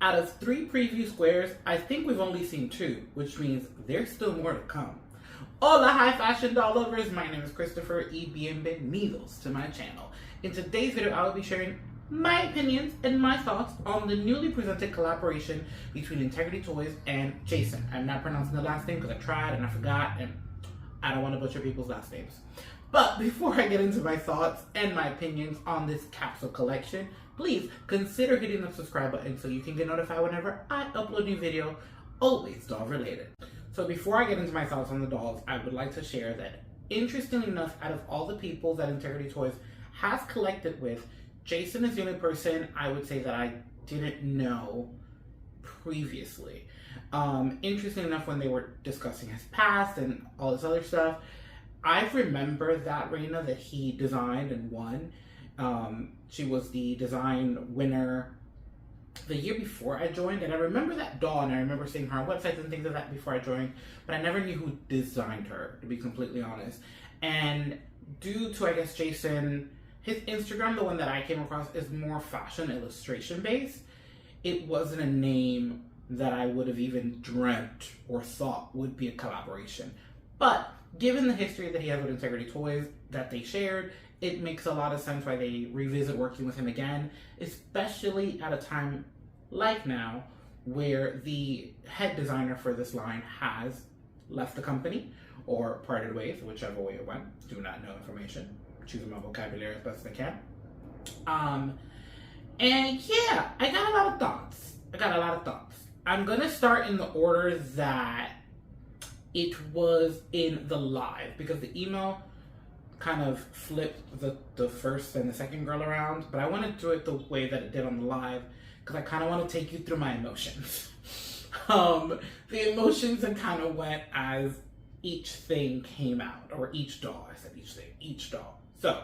Out of 3 preview squares, I think we've only seen 2, which means there's still more to come. Hola, high fashion doll lovers. My name is Christopher y bienvenidos to my channel. In today's video, I will be sharing my opinions and my thoughts on the newly presented collaboration between Integrity Toys and Jason. I'm not pronouncing the last name because I tried and I forgot, and I don't want to butcher people's last names. But before I get into my thoughts and my opinions on this capsule collection, please consider hitting the subscribe button so you can get notified whenever I upload a new video, always doll related. So before I get into my thoughts on the dolls, I would like to share that, interestingly enough, out of all the people that Integrity Toys has collected with, Jason is the only person I would say that I didn't know previously. Interesting enough, when they were discussing his past and all this other stuff, I remember that Reina that he designed and won. She was the design winner the year before I joined, and I remember that doll, and I remember seeing her on websites and things like that before I joined, but I never knew who designed her, to be completely honest. And due to, I guess, Jason, his Instagram, the one that I came across, is more fashion illustration based. It wasn't a name that I would have even dreamt or thought would be a collaboration. But given the history that he has with Integrity Toys that they shared, it makes a lot of sense why they revisit working with him again, especially at a time like now where the head designer for this line has left the company or parted ways, whichever way it went. Do not know information. Choosing my vocabulary as best as I can. And yeah, I got a lot of thoughts. I'm gonna start in the order that it was in the live, because the email kind of flipped the first and the second girl around, but I want to do it the way that it did on the live because I kind of want to take you through my emotions. The emotions and kind of went as each thing came out, or each doll. I said each thing, each doll. So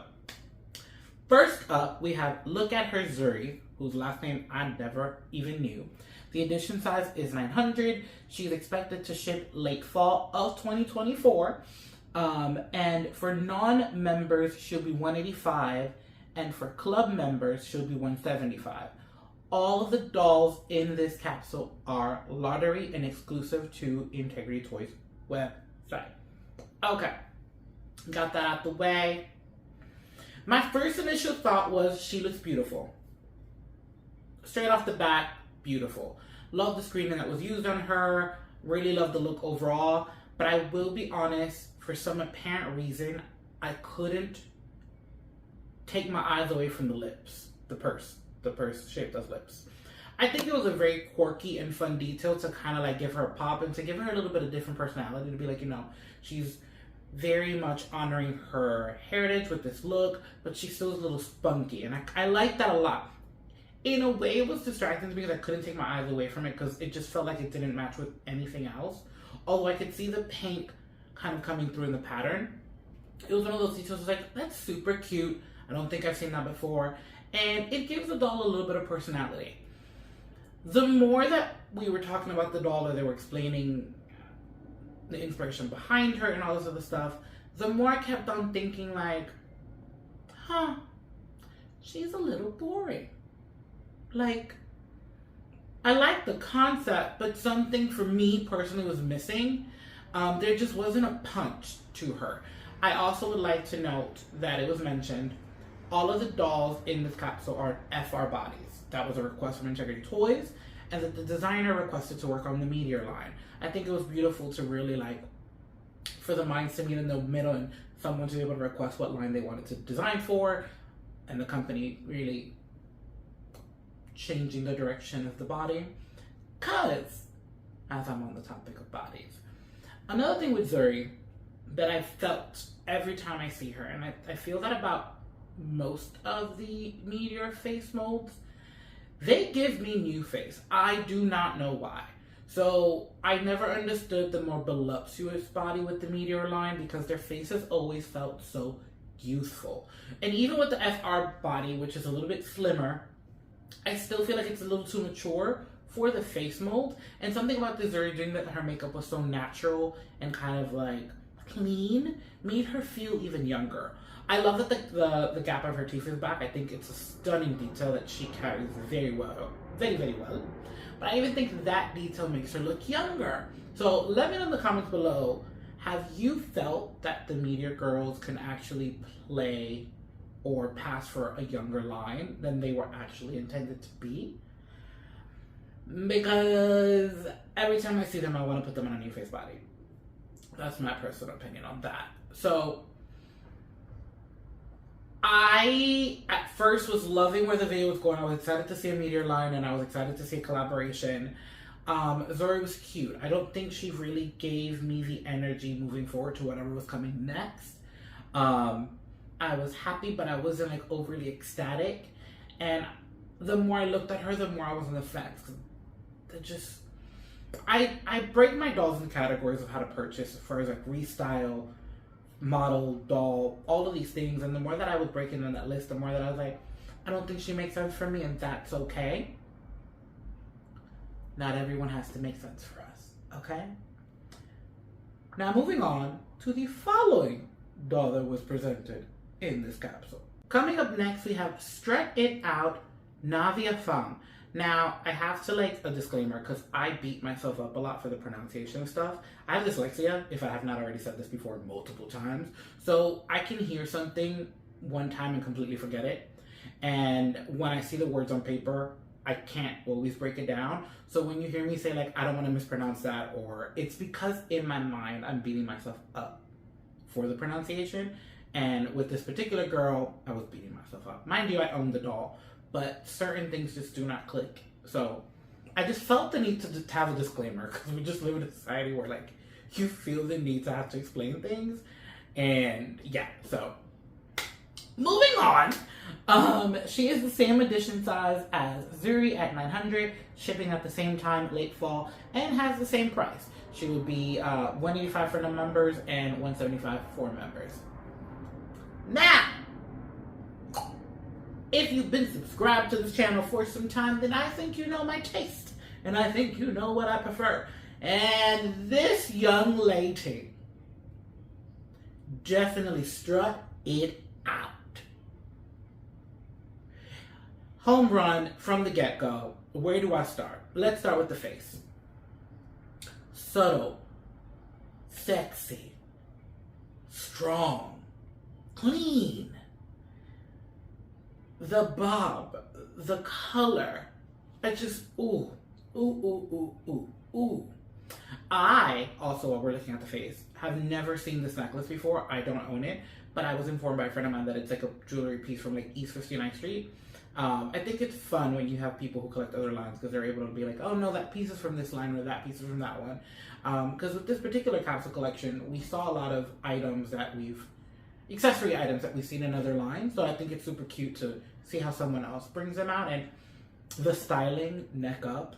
first up, we have Look at Her Zuri, whose last name I never even knew. The edition size is 900. She's expected to ship late fall of 2024. And for non-members, she'll be $185, and for club members, she'll be $175. All of the dolls in this capsule are lottery and exclusive to Integrity Toys website. Okay, got that out the way. My first initial thought was she looks beautiful. Straight off the bat, beautiful. Love the screening that was used on her. Really love the look overall. But I will be honest, for some apparent reason, I couldn't take my eyes away from the lips. The purse shaped as lips. I think it was a very quirky and fun detail to kind of like give her a pop and to give her a little bit of different personality, to be like, you know, she's very much honoring her heritage with this look, but she still is a little spunky, and I like that a lot. In a way, it was distracting to me because I couldn't take my eyes away from it because it just felt like it didn't match with anything else. Although I could see the pink kind of coming through in the pattern. It was one of those details, I was like, that's super cute. I don't think I've seen that before. And it gives the doll a little bit of personality. The more that we were talking about the doll, or they were explaining the inspiration behind her and all this other stuff, the more I kept on thinking like, she's a little boring. Like, I like the concept, but something for me personally was missing. There just wasn't a punch to her. I also would like to note that it was mentioned all of the dolls in this capsule are FR bodies. That was a request from Integrity Toys, and that the designer requested to work on the Meteor line. I think it was beautiful to really like, for the minds to meet in the middle and someone to be able to request what line they wanted to design for, and the company really changing the direction of the body, cause as I'm on the topic of bodies. Another thing with Zuri that I felt every time I see her, and I feel that about most of the Meteor face molds, they give me new face. I do not know why. So I never understood the more voluptuous body with the Meteor line because their faces always felt so youthful. And even with the FR body, which is a little bit slimmer, I still feel like it's a little too mature for the face mold. And something about the Zuri doing that her makeup was so natural and kind of like clean made her feel even younger. I love that the gap of her teeth is back. I think it's a stunning detail that she carries very well very, very well. But I even think that detail makes her look younger. So let me know in the comments below, have you felt that the Meteor girls can actually play or pass for a younger line than they were actually intended to be? Because every time I see them, I want to put them on a new face body. That's my personal opinion on that. So I, at first, was loving where the video was going. I was excited to see a Meteor line, and I was excited to see a collaboration. Zuri was cute. I don't think she really gave me the energy moving forward to whatever was coming next. I was happy, but I wasn't like overly ecstatic. And the more I looked at her, the more I was on the fence. I break my dolls into categories of how to purchase as far as like restyle, model, doll, all of these things. And the more that I was breaking on that list, the more that I was like, I don't think she makes sense for me, and that's okay. Not everyone has to make sense for us, okay? Now moving on to the following doll that was presented in this capsule. Coming up next, we have Strut It Out Navia Femme. Now, I have to like a disclaimer because I beat myself up a lot for the pronunciation stuff. I have dyslexia, if I have not already said this before multiple times. So I can hear something one time and completely forget it. And when I see the words on paper, I can't always break it down. So when you hear me say like, I don't want to mispronounce that, or it's because in my mind, I'm beating myself up for the pronunciation. And with this particular girl, I was beating myself up. Mind you, I own the doll, but certain things just do not click. So I just felt the need to have a disclaimer because we just live in a society where like you feel the need to have to explain things. And yeah, so moving on. She is the same edition size as Zuri at 900, shipping at the same time, late fall, and has the same price. She would be $185 for non-members and $175 for members. Now, if you've been subscribed to this channel for some time, then I think you know my taste, and I think you know what I prefer. And this young lady definitely strut it out. Home run from the get-go. Where do I start? Let's start with the face. Subtle, sexy, strong, clean. The bob, the color, I just, ooh, ooh, ooh, ooh, ooh, ooh. I, also while we're looking at the face, have never seen this necklace before. I don't own it, but I was informed by a friend of mine that it's like a jewelry piece from like East 59th Street. I think it's fun when you have people who collect other lines because they're able to be like, oh no, that piece is from this line or that piece is from that one. Because with this particular capsule collection, we saw a lot of items that accessory items that we've seen in other lines. So I think it's super cute to see how someone else brings them out. And the styling, neck up,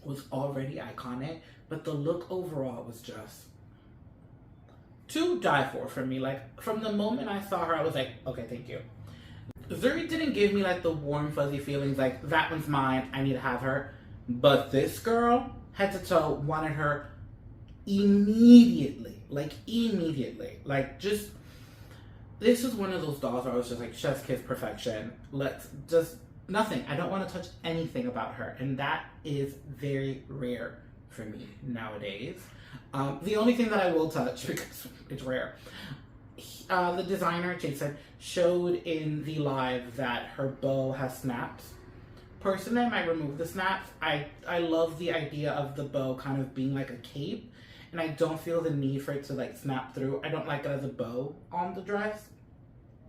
was already iconic, but the look overall was just to die for me. Like, from the moment I saw her, I was like, okay, thank you. Zuri didn't give me like the warm fuzzy feelings like that one's mine, I need to have her. But this girl, head to toe, wanted her immediately. Like just, this is one of those dolls where I was just like, chef's kiss perfection. Let's just, nothing. I don't want to touch anything about her. And that is very rare for me nowadays. The only thing that I will touch, because it's rare, the designer, Jason, showed in the live that her bow has snaps. Personally, I might remove the snaps. I love the idea of the bow kind of being like a cape, and I don't feel the need for it to like snap through. I don't like it as a bow on the dress.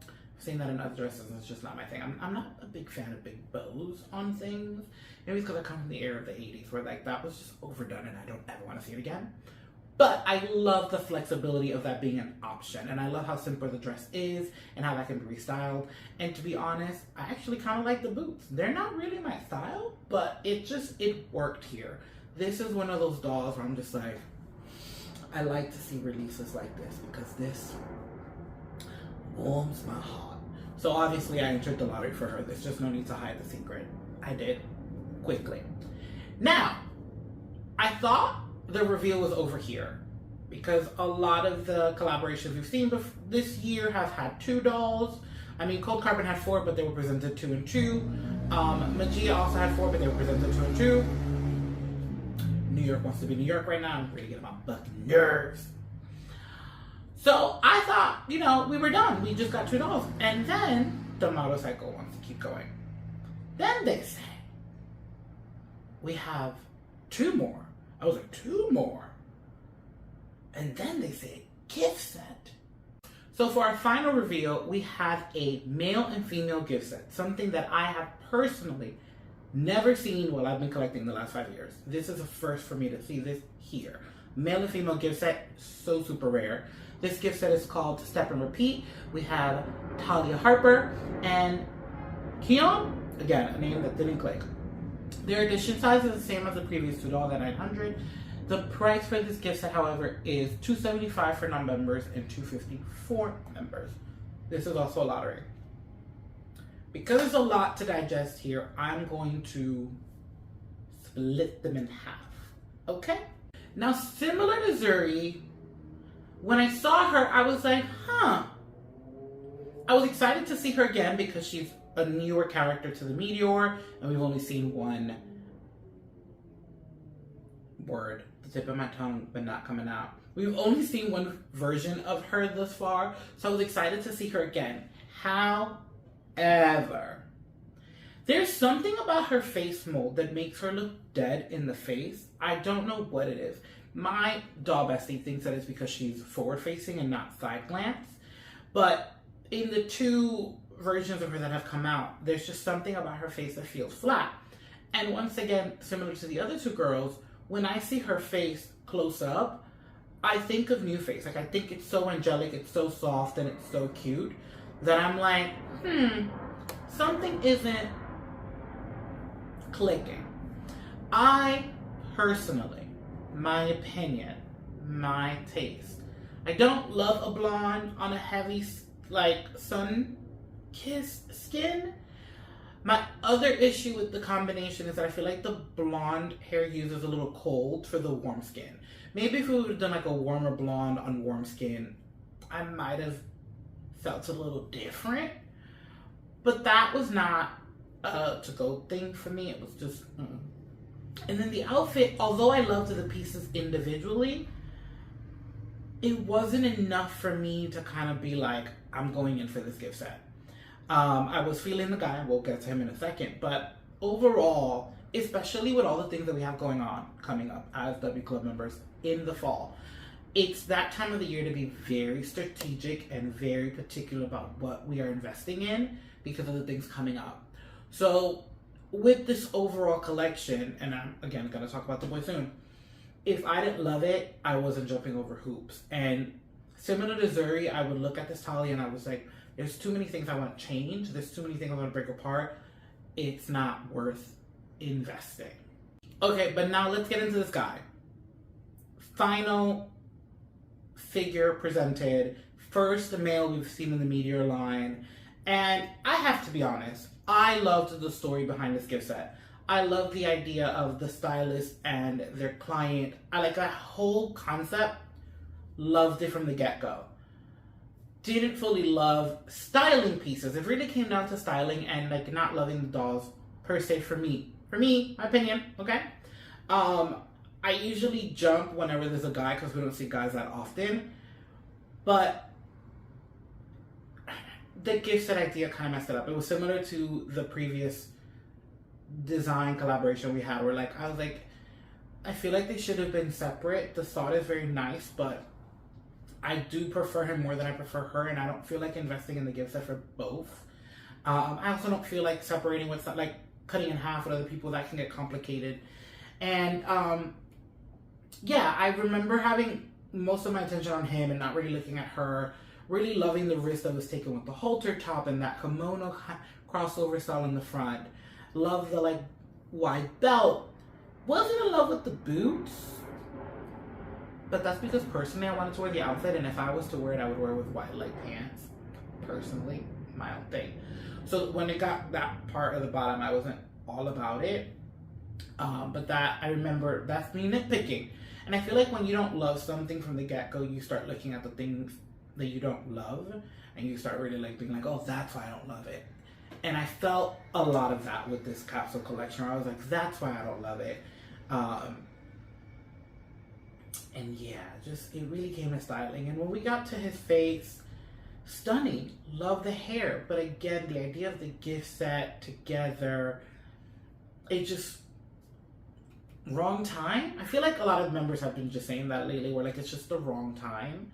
I've seen that in other dresses, and it's just not my thing. I'm not a big fan of big bows on things. Maybe it's because I come from the era of the 80s where like that was just overdone and I don't ever want to see it again. But I love the flexibility of that being an option. And I love how simple the dress is and how that can be restyled. And to be honest, I actually kind of like the boots. They're not really my style, but it worked here. This is one of those dolls where I'm just like, I like to see releases like this because this warms my heart. So obviously I entered the lottery for her. There's just no need to hide the secret. I did quickly. Now, I thought the reveal was over here because a lot of the collaborations we've seen this year have had 2 dolls. I mean, Cold Carbon had 4, but they were presented 2 and 2. Magia also had 4, but they were presented to her too. New York wants to be New York right now. I'm ready to get on my fucking nerves. So I thought, you know, we were done. We just got 2 dolls. And then the model cycle wants to keep going. Then they say, we have 2 more. I was like, 2 more? And then they say, gift set. So for our final reveal, we have a male and female gift set. Something that I have personally never seen while I've been collecting the last 5 years. This is a first for me to see this here. Male and female gift set, so super rare. This gift set is called Step and Repeat. We have Talia Harper and Keon. Again, a name that didn't click. Their edition size is the same as the previous $2 at $900. The price for this gift set, however, is $275 for non-members and $250 for members. This is also a lottery. Because there's a lot to digest here, I'm going to split them in half. Okay? Now, similar to Zuri, when I saw her, I was like, huh. I was excited to see her again because she's a newer character to the Meteor, and we've only seen one word, the tip of my tongue, but not coming out. We've only seen one version of her thus far, so I was excited to see her again. However, there's something about her face mold that makes her look dead in the face. I don't know what it is. My doll bestie thinks that it's because she's forward-facing and not side glance. But in the 2 versions of her that have come out, there's just something about her face that feels flat. And once again, similar to the other 2 girls, when I see her face close up, I think of New Face. Like, I think it's so angelic, it's so soft, and it's so cute that I'm like, something isn't clicking. I personally, my opinion, my taste, I don't love a blonde on a heavy, like, sun-kissed skin. My other issue with the combination is that I feel like the blonde hair hue is a little cold for the warm skin. Maybe if we would have done like a warmer blonde on warm skin, I might have felt a little different. But that was not a to-go thing for me. It was just, And then the outfit, although I loved the pieces individually, it wasn't enough for me to kind of be like, I'm going in for this gift set. I was feeling the guy, we'll get to him in a second, but overall, especially with all the things that we have going on, coming up as W Club members in the fall, it's that time of the year to be very strategic and very particular about what we are investing in because of the things coming up. So with this overall collection, and I'm again going to talk about the boy soon, if I didn't love it, I wasn't jumping over hoops. And similar to Zuri, I would look at this Talia and I was like, there's too many things I want to change. There's too many things I want to break apart. It's not worth investing. Okay, but now let's get into this guy. Final figure presented. First male we've seen in the Meteor line. And I have to be honest, I loved the story behind this gift set. I love the idea of the stylist and their client. I like that whole concept. Loved it from the get-go. Didn't fully love styling pieces. It really came down to styling and like not loving the dolls per se for me. For me, my opinion, okay? I usually jump whenever there's a guy because we don't see guys that often. But the gift set idea kind of messed it up. It was similar to the previous design collaboration we had where like, I was like, I feel like they should have been separate. The thought is very nice, but I do prefer him more than I prefer her, and I don't feel like investing in the gift set for both. I also don't feel like separating with, like, cutting in half with other people. That can get complicated. And, yeah, I remember having most of my attention on him and not really looking at her. Really loving the risk that was taken with the halter top and that kimono crossover style in the front. Love the, like, wide belt. Wasn't in love with the boots. But that's because personally I wanted to wear the outfit, and if I was to wear it, I would wear it with wide leg pants. Personally, my own thing. So when it got that part of the bottom, I wasn't all about it. But that, I remember, that's me nitpicking. And I feel like when you don't love something from the get-go, you start looking at the things that you don't love, and you start really like being like, oh, that's why I don't love it. And I felt a lot of that with this capsule collection where I was like, that's why I don't love it. And yeah, just it really came to styling. And when we got to his face, stunning. Love the hair. But again, the idea of the gift set together, it just wrong time. I feel like a lot of members have been just saying that lately, where like it's just the wrong time.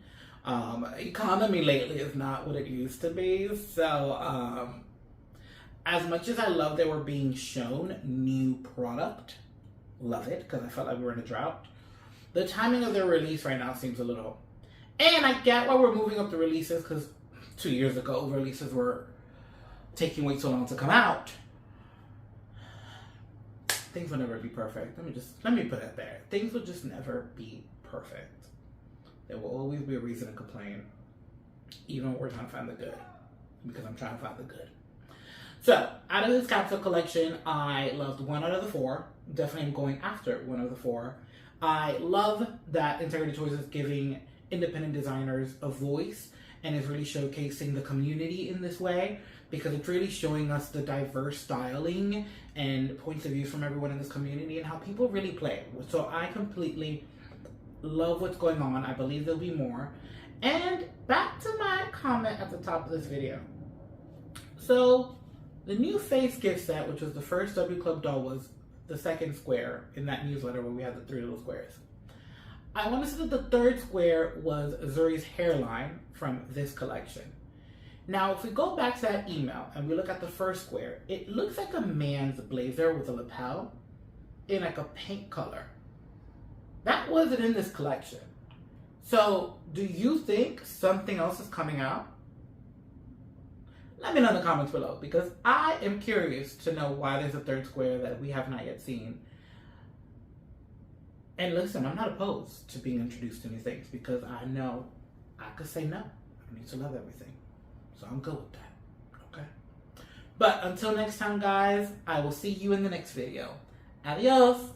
Economy lately is not what it used to be. So as much as I love that we're being shown new product, love it, because I felt like we were in a drought. The timing of their release right now seems a little... And I get why we're moving up the releases, because 2 years ago, releases were taking way so long to come out. Things will never be perfect. Let me put it there. Things will just never be perfect. There will always be a reason to complain, even when we're trying to find the good, because I'm trying to find the good. So, out of this capsule collection, I loved 1 out of the 4. Definitely am going after 1 out of the 4. I love that Integrity Toys is giving independent designers a voice and is really showcasing the community in this way, because it's really showing us the diverse styling and points of view from everyone in this community and how people really play. So I completely love what's going on. I believe there'll be more. And back to my comment at the top of this video. So the new face gift set, which was the first W Club doll, was the second square in that newsletter where we had the 3 little squares. I want to say that the 3rd square was Zuri's hairline from this collection. Now, if we go back to that email and we look at the 1st square, it looks like a man's blazer with a lapel in like a pink color. That wasn't in this collection. So, do you think something else is coming out? Let me know in the comments below, because I am curious to know why there's a 3rd square that we have not yet seen. And listen, I'm not opposed to being introduced to new things, because I know I could say no. I need to love everything. So I'm good with that. Okay? But until next time, guys, I will see you in the next video. Adios!